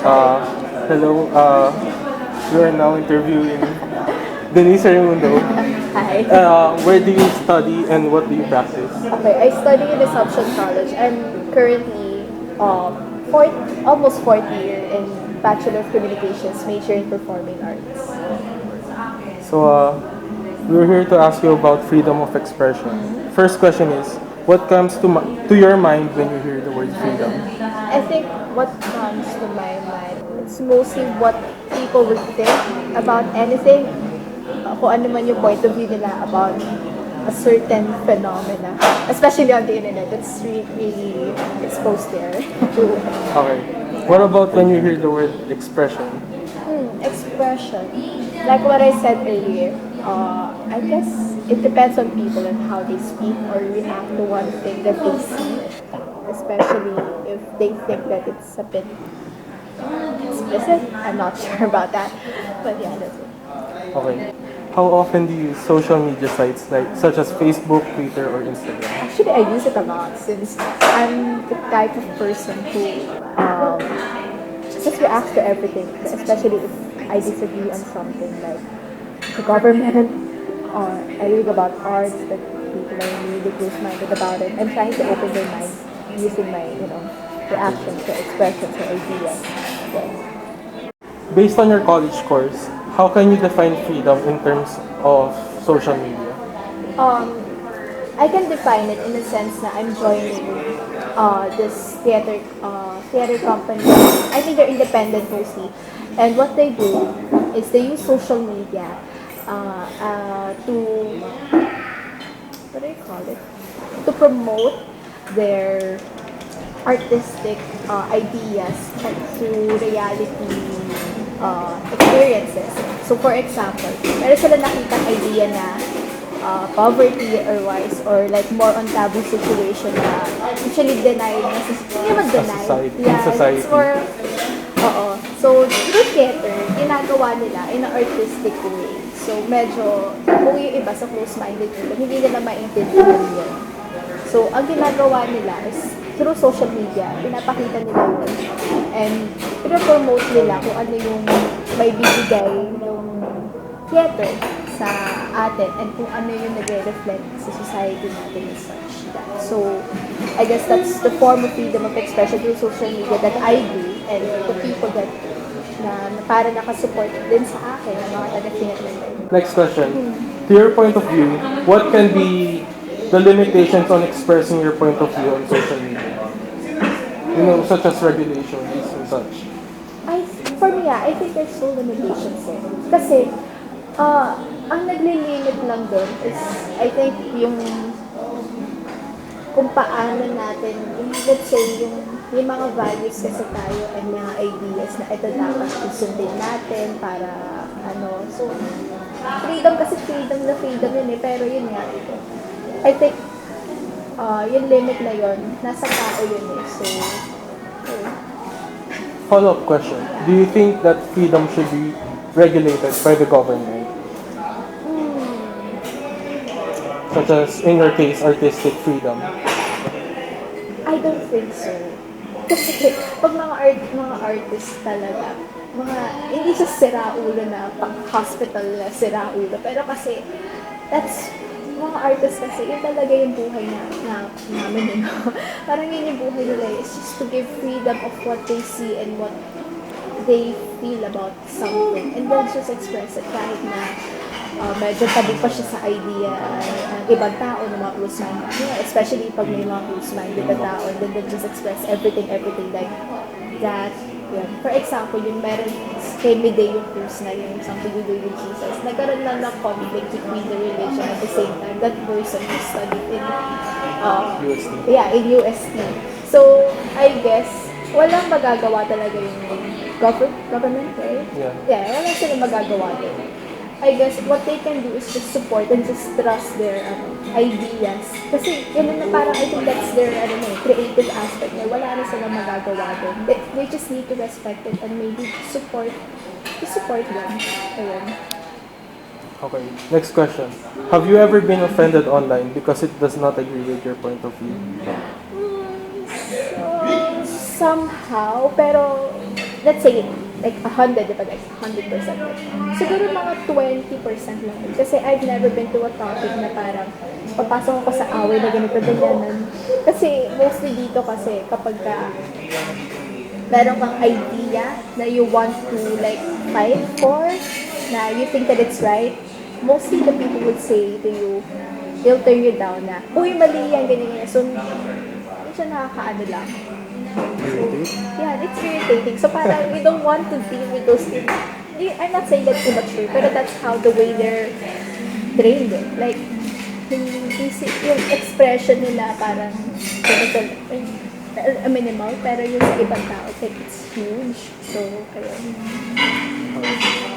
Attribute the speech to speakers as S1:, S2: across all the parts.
S1: Uh, Hello. We are now interviewing Denise Raimundo.
S2: Hi.
S1: Where do you study and what do you practice?
S2: Okay, I study in Assumption College. I'm currently almost fourth year in Bachelor of Communications, major in Performing Arts.
S1: We're here to ask you about freedom of expression. First question is, what comes to your mind when you hear the word freedom?
S2: I think what comes to my mind, it's mostly what people would think about anything, kung ano man yung point of view nila about a certain phenomena, especially on the internet. It's really exposed there.
S1: Okay. What about when you hear the word expression?
S2: Expression. Like what I said earlier, I guess it depends on people and how they speak or react to one thing that they see, especially if they think that it's a bit explicit. I'm not sure about that, but yeah, that's it.
S1: Okay. How often do you use social media sites such as Facebook, Twitter, or Instagram?
S2: Actually, I use it a lot since I'm the type of person who just reacts to everything, especially if I disagree on something like the government or I read about arts that people are really close-minded about it. I'm trying to open their minds using my, reactions or expressions or ideas. Yes.
S1: Based on your college course, how can you define freedom in terms of social media?
S2: Um, I can define it in the sense that I'm joining this theater company. I think they're independent mostly, and what they do is they use social media to what do you call it? To promote their artistic ideas through reality experiences. So for example, meron sila nakitang idea na poverty or wise or like more on taboo situation na usually denied na hindi naman denied.
S1: In society.
S2: It's more So through theater, ginagawa nila in an artistic way. So medyo kung yung iba sa close-minded people, hindi nila maintindihan yun. So ang ginagawa nila is through social media, pinapakita nila yun. And pinapromote nila kung ano yung may bibigay yung theater sa atin and kung ano yung nagre-reflect sa society natin and such that. So, I guess that's the form of freedom of expression through social media that I do and the people that na para nakasupport din sa akin, ang mga taga-theater.
S1: Next question. To your point of view, what can be the limitations on expressing your point of view on social media? Such as regulations and such.
S2: For me, I think there's no limitations eh. Kasi, ang naglilimit lang doon is, I think, yung kung paano natin, let's say, yung mga values kasi tayo and mga ideas na ito dapat susundin natin para, so, freedom kasi freedom yun eh, pero yun nga, I think, yung limit na yun, nasa tao yun eh, so,
S1: Follow-up question. Do you think that freedom should be regulated by the government? Such as, in your case, artistic freedom?
S2: I don't think so. Kasi pag mga artist talaga, hindi siya siraulo na pang-hospital na siraulo. Pero kasi, mga artist kasi, yun talaga yung buhay namin. Parang yun yung buhay nila. It's just to give freedom of what they see and what they feel about something. And then just express it kahit na medyo tabi pa siya sa idea ng ibang tao, ng mga close-minded. Especially pag may mga close-minded na tao, and then they just express everything like that. Yeah. For example, yung meron kay Midday yung cruise na yung something to do with Jesus. Nagkaroon lang ng conflict between the religion at the same time. That person who studied in
S1: UST.
S2: in UST. So, I guess, walang magagawa talaga yung government, right? Yeah, wala silang magagawa din. I guess what they can do is just support and just trust their ideas. Kasi yun na parang I think that's their creative aspect na wala na silang magagawa din. They just need to respect it and maybe support them. Ayun.
S1: Okay. Next question. Have you ever been offended online because it does not agree with your point of view?
S2: Somehow, pero let's say, like 100, diba, like 100%. Siguro mga 20% lang. Kasi I've never been to a topic na parang papasok ako sa away na ganito, ganyanan. Kasi mostly dito kasi kapag meron kang idea na you want to like fight for, na you think that it's right, mostly the people would say to you, they'll turn you down na, uy, mali yan, ganyan, ganyan. So, hindi siya nakakaano lang. So, yeah, it's irritating. So, parang we don't want to deal with those things. I'm not saying that's immature, pero that's how the way they're trained. Like, yung expression nila parang minimal, pero yung sa ibang tao, like, it's huge. So, ayun.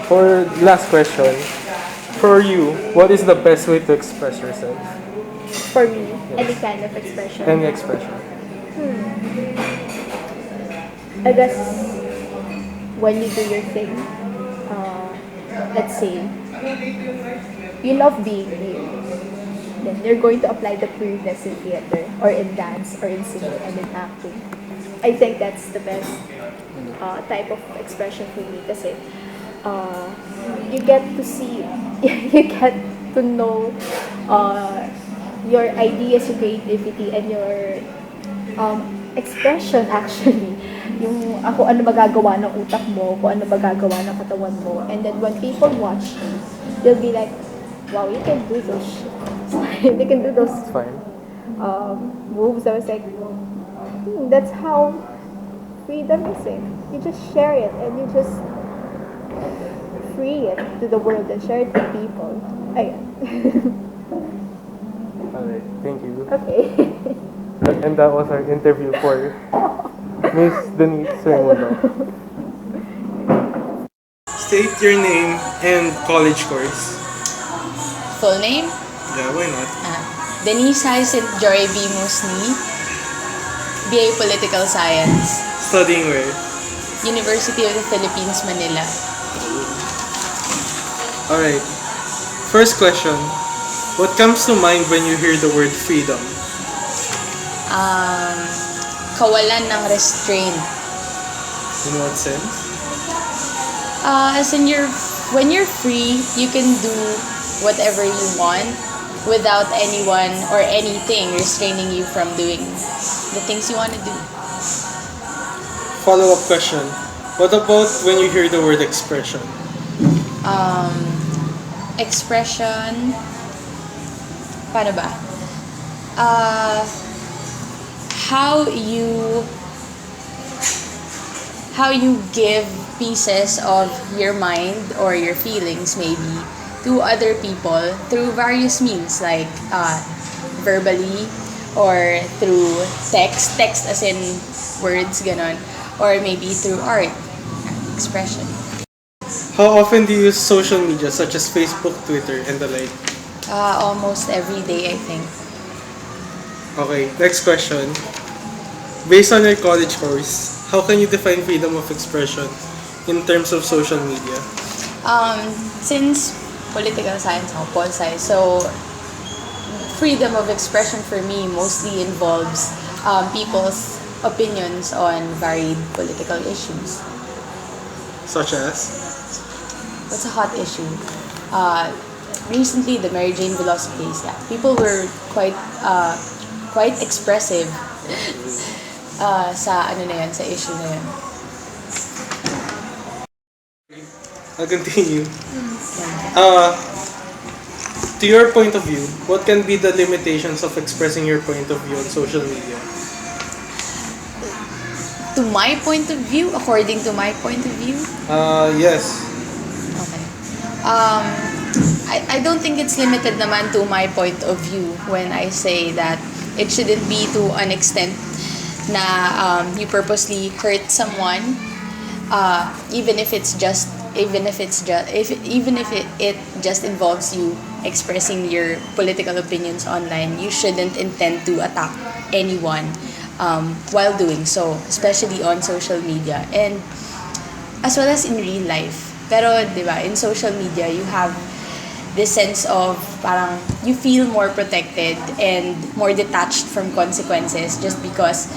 S1: For last question, for you, what is the best way to express yourself?
S2: For me, any kind of expression.
S1: Any expression.
S2: I guess when you do your thing, let's say, you love being you, then you're going to apply the weirdness in theater, or in dance, or in singing, and in acting. I think that's the best type of expression for me kasi you get to see, you get to know your ideas, your creativity, and your expression actually. Yung ako ano magagawa ng utak mo, kung ano magagawa ng katawan mo. And then when people watch you, they'll be like, wow, you can do those shit. They can do those moves. I was like, that's how freedom is. You just share it and you just free it to the world and share it to people. Ayan.
S1: Alright, thank you.
S2: Okay.
S1: And that was our interview for Miss Denise Sermulo. State your name and college course.
S3: Full name?
S1: Yeah, why not?
S3: Denise Hyacinth Joy B. Musni, BA Political Science,
S1: Studying where?
S3: University of the Philippines, Manila.
S1: Alright. First question. What comes to mind when you hear the word freedom?
S3: Kawalan ng restraint.
S1: In what sense?
S3: As in when you're free, you can do whatever you want without anyone or anything restraining you from doing the things you want to do.
S1: Follow-up question. What about when you hear the word expression?
S3: Expression, paano ba? How you give pieces of your mind or your feelings maybe to other people through various means like verbally or through text as in words, ganon, or maybe through art, expression.
S1: How often do you use social media such as Facebook, Twitter, and the like?
S3: Almost every day, I think.
S1: Okay, next question. Based on your college course, how can you define freedom of expression in terms of social media?
S3: Since political science ako, pol sci, so freedom of expression for me mostly involves people's opinions on varied political issues.
S1: Such as?
S3: What's a hot issue? Recently, the Mary Jane philosophy case. Yeah, people were quite expressive sa sa issue na yun.
S1: I'll continue. To your point of view, what can be the limitations of expressing your point of view on social media?
S3: To my point of view, according to my point of view?
S1: Yes.
S3: Okay. I don't think it's limited naman to my point of view when I say that it shouldn't be to an extent na you purposely hurt someone, even if it just involves you expressing your political opinions online. You shouldn't intend to attack anyone while doing so, especially on social media and as well as in real life. Pero, di ba, in social media, you have this sense of parang you feel more protected and more detached from consequences just because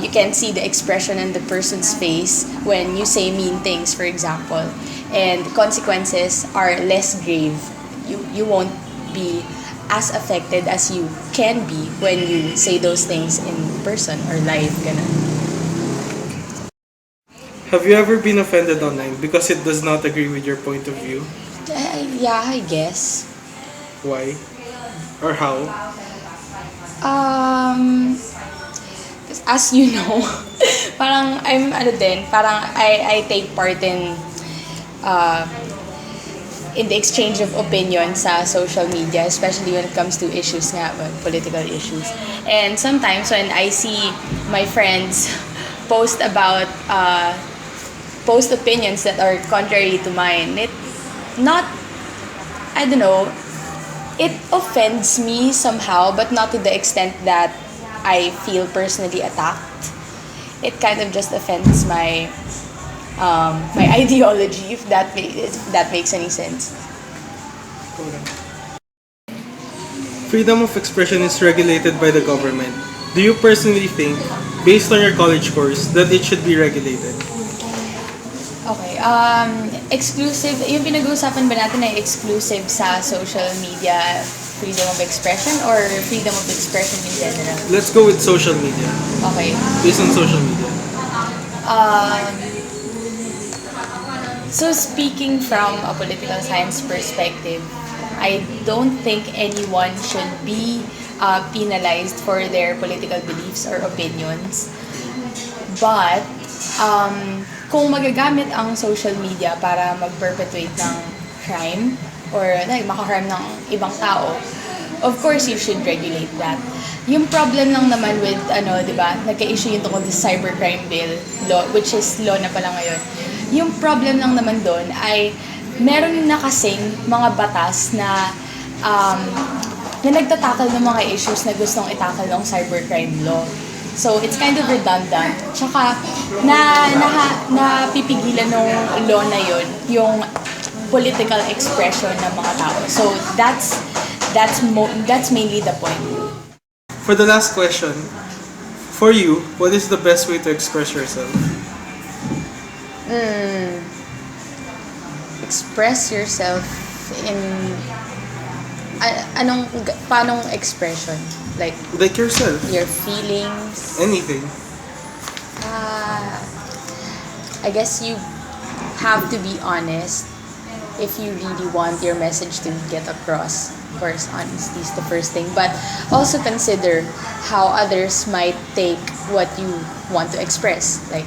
S3: You can see the expression on the person's face when you say mean things, for example. And the consequences are less grave. You won't be as affected as you can be when you say those things in person or live. Ganun.
S1: Have you ever been offended online because it does not agree with your point of view?
S3: Yeah, I guess.
S1: Why? Or how?
S3: Um, as you know, parang I take part in the exchange of opinion sa social media, especially when it comes to issues nga, political issues. And sometimes when I see my friends post about post opinions that are contrary to mine, I don't know, it offends me somehow, but not to the extent that I feel personally attacked. It kind of just offends my ideology, if that makes any sense.
S1: Freedom of expression is regulated by the government. Do you personally think, based on your college course, that it should be regulated?
S3: Okay, exclusive, yung pinag-uusapan ba natin ay exclusive sa social media freedom of expression or freedom of expression in general?
S1: Let's go with social media.
S3: Okay.
S1: Based on social media.
S3: So speaking from a political science perspective, I don't think anyone should be penalized for their political beliefs or opinions. But kung magagamit ang social media para mag-perpetuate ng crime or makaharm ng ibang tao, of course you should regulate that. Yung problem lang naman with di ba, nagka-issue yung tungkol sa cybercrime bill law, which is law na pala ngayon. Yung problem lang naman doon ay meron na kasing mga batas na nagtatakal ng mga issues na gustong itakal ng cybercrime law. So, it's kind of redundant. Tsaka, napipigilan ng law na yun, yung political expression ng mga tao. So, that's mainly the point.
S1: For the last question, for you, what is the best way to express yourself?
S3: Express yourself in paanong expression? Like
S1: yourself.
S3: your feelings?
S1: Anything.
S3: I guess you have to be honest if you really want your message to get across. Of course, honesty is the first thing, but also consider how others might take what you want to express. Like,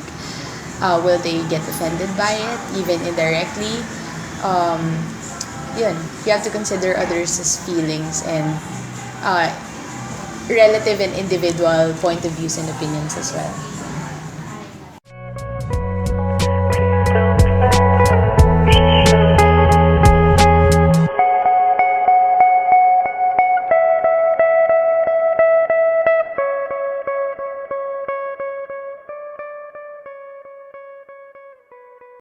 S3: will they get offended by it, even indirectly? You have to consider others' feelings and relative and individual point of views and opinions as well.